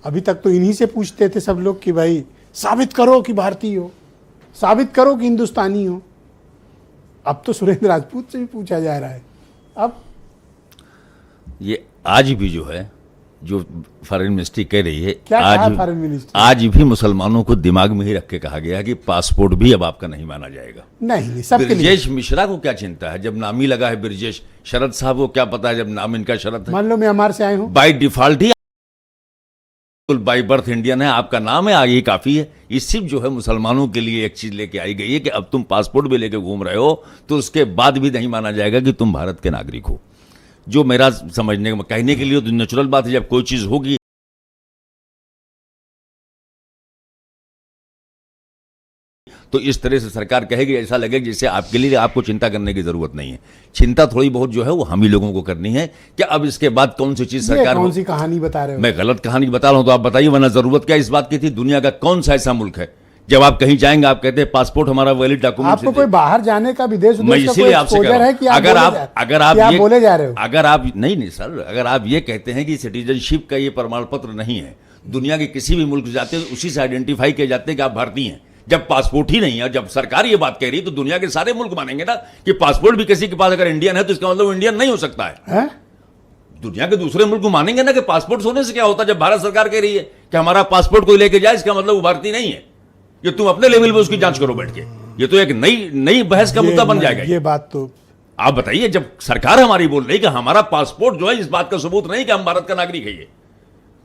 अभी तक तो इन्हीं से पूछते थे सब लोग कि भाई साबित करो कि भारतीय हो, साबित करो कि हिंदुस्तानी हो। अब तो सुरेंद्र राजपूत से भी पूछा जा रहा है। अब ये आज भी जो है, जो फॉरेन मिनिस्ट्री कह रही है, क्या कहा फॉरेन मिनिस्ट्री? आज भी मुसलमानों को दिमाग में ही रख के कहा गया है कि पासपोर्ट भी अब आपका नहीं माना जाएगा। नहीं, सबके लिए। ब्रजेश मिश्रा को क्या चिंता है जब नाम ही लगा है ब्रजेश? शरद साहब को क्या पता है जब नाम इनका शरद है? मान लो म्यांमार से आए हूं, by default he by birth Indian है, आपका नाम है, आगे ही काफी है। ये सिर्फ जो है मुसलमानों के लिए एक चीज लेके आई गई है कि अब तुम पासपोर्ट भी लेके घूम रहे हो तो उसके बाद भी नहीं माना जाएगा कि तुम भारत के नागरिक हो। जो मेरा समझने कहने के लिए तो नेचुरल बात है, जब कोई चीज होगी तो इस तरह से सरकार कहेगी, ऐसा लगेगा जैसे आपके लिए आपको चिंता करने की जरूरत नहीं है। चिंता थोड़ी बहुत जो है वो हम ही लोगों को करनी है कि अब इसके बाद कौन सी चीज सरकार, कौन सी कहानी बता रहे हो? मैं गलत कहानी बता रहा हूं तो आप बताइए, वरना जरूरत क्या इस बात की थी? दुनिया का कौन सा ऐसा मुल्क है जब आप कहीं जाएंगे आप कहते हैं पासपोर्ट हमारा वैलिड डॉक्यूमेंट? आपको कोई बाहर जाने का विदेश मैं इसीलिए आपसे कह रहा हूं, अगर आप बोले जा रहे हो, अगर आप नहीं सर, अगर आप ये कहते हैं कि सिटीजनशिप का ये प्रमाण पत्र नहीं है, दुनिया के किसी भी मुल्क जाते हैं उसी से आइडेंटिफाई किए जाते हैं कि आप भारतीय हैं। जब पासपोर्ट ही नहीं है, जब सरकार ये बात कह रही है तो दुनिया के सारे मुल्क मानेंगे ना कि पासपोर्ट भी किसी के पास अगर इंडियन है तो इसका मतलब इंडियन नहीं हो सकता है। दुनिया के दूसरे मुल्क मानेंगे ना कि पासपोर्ट होने से क्या होता है। जब भारत सरकार कह रही है कि हमारा पासपोर्ट कोई लेके जाए, इसका मतलब वो भारतीय नहीं है। ये तुम अपने लेवल पे उसकी जांच करो बैठ के। ये तो एक नई बहस का मुद्दा बन जाएगा। ये बात तो आप बताइए, जब सरकार हमारी बोल रही है कि हमारा पासपोर्ट जो है इस बात का सबूत नहीं कि हम भारत का नागरिक है, ये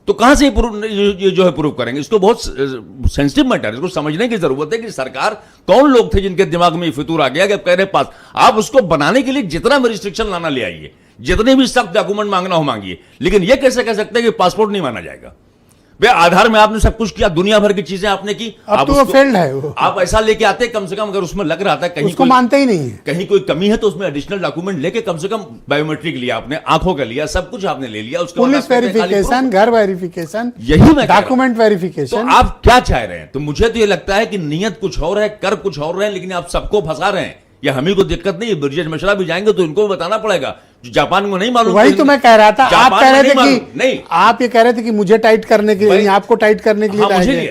तो कहां से ये जो है प्रूव करेंगे? इसको बहुत सेंसिटिव मैटर है, इसको समझने की जरूरत है कि सरकार कौन लोग थे जिनके दिमाग में फितूर आ गया कि कह रहे पास। आप उसको बनाने के लिए जितना भी रिस्ट्रिक्शन लाना ले आइए, जितने भी सख्त डॉक्यूमेंट मांगना हो मांगिए, लेकिन ये कैसे कह सकते हैं कि पासपोर्ट नहीं माना जाएगा? वे आधार में आपने सब कुछ किया, दुनिया भर की चीजें आपने की, अब तो वो फेल्ड है वो। आप ऐसा लेके आते कम से कम, अगर उसमें लग रहा था कहीं उसको मानते ही नहीं है, कहीं कोई कमी है तो उसमें एडिशनल डॉक्यूमेंट लेके कम से कम बायोमेट्रिक लिया आपने, आंखों का लिया, सब कुछ आपने ले लिया। उसके पुलिस वेरिफिकेशन, घर वेरिफिकेशन, यही मैं डॉक्यूमेंट वेरिफिकेशन। तो आप क्या चाह रहे हैं? तो मुझे तो ये लगता है कि नीयत कुछ और है, कर कुछ और रहे हैं, लेकिन आप सबको फंसा रहे हैं। या हम ही को दिक्कत नहीं है, ब्रजेश मिश्रा भी जाएंगे तो इनको भी बताना पड़ेगा जो जापान को नहीं मालूम। वही तो मैं कह रहा था, आप कह रहे थे कि नहीं, आप ये कह रहे थे कि मुझे टाइट करने के लिए, आपको टाइट करने के लिए।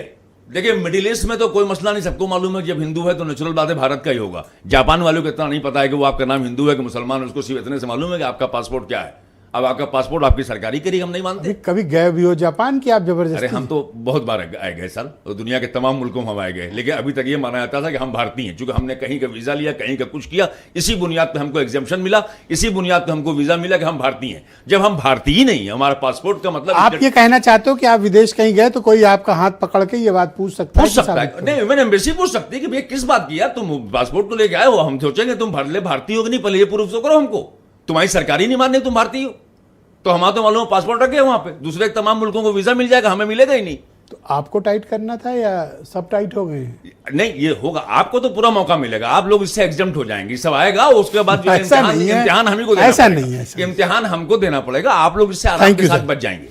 देखिए, मिडिल ईस्ट में तो कोई मसला नहीं, सबको मालूम है जब हिंदू है तो नेचुरल बात है भारत का ही होगा। जापान वालों को इतना नहीं पता है कि वो आपका नाम हिंदू है कि मुसलमान, उसको सिर्फ इतने से मालूम है कि आपका पासपोर्ट क्या है। अब आपका पासपोर्ट आपकी सरकारी करेगी, हम नहीं मानते। कभी गए भी हो जापान की आप जबरदस्ती? अरे हम तो बहुत बार आए गए सर, तो दुनिया के तमाम मुल्कों में हम आए गए, लेकिन अभी तक ये माना जाता था कि हम भारतीय हैं। चूंकि हमने कहीं का वीजा लिया, कहीं का कुछ किया, इसी बुनियाद पर हमको एग्जेम्पशन मिला, इसी बुनियाद पर हमको वीजा मिला कि हम भारतीय हैं। जब हम भारतीय ही नहीं है, हमारा पासपोर्ट का मतलब। आप ये कहना चाहते हो कि आप विदेश कहीं गए तो कोई आपका हाथ पकड़ के ये बात पूछ सकता है? नहीं, मैंने एम्बेसी पूछ सकती है कि भैया किस बात की यार, तुम पासपोर्ट तो लेके आए हो, हम सोचेंगे तुम भारतीय हो कि नहीं, पहले ये प्रूफ तो करो हमको। तुम्हारी सरकारी नहीं माननी तुम भारतीय हो, तो हमारा तो मालूम पासपोर्ट रखे वहां पे, दूसरे तमाम मुल्कों को वीजा मिल जाएगा, हमें मिलेगा ही नहीं। तो आपको टाइट करना था या सब टाइट हो गए? नहीं, ये होगा, आपको तो पूरा मौका मिलेगा, आप लोग इससे एग्जम्प्ट हो जाएंगे, सब आएगा, उसके बाद इम्तिहान हमको देना ऐसा नहीं है, इम्तिहान हमको देना पड़ेगा, आप लोग इससे आराम के साथ बच जाएंगे।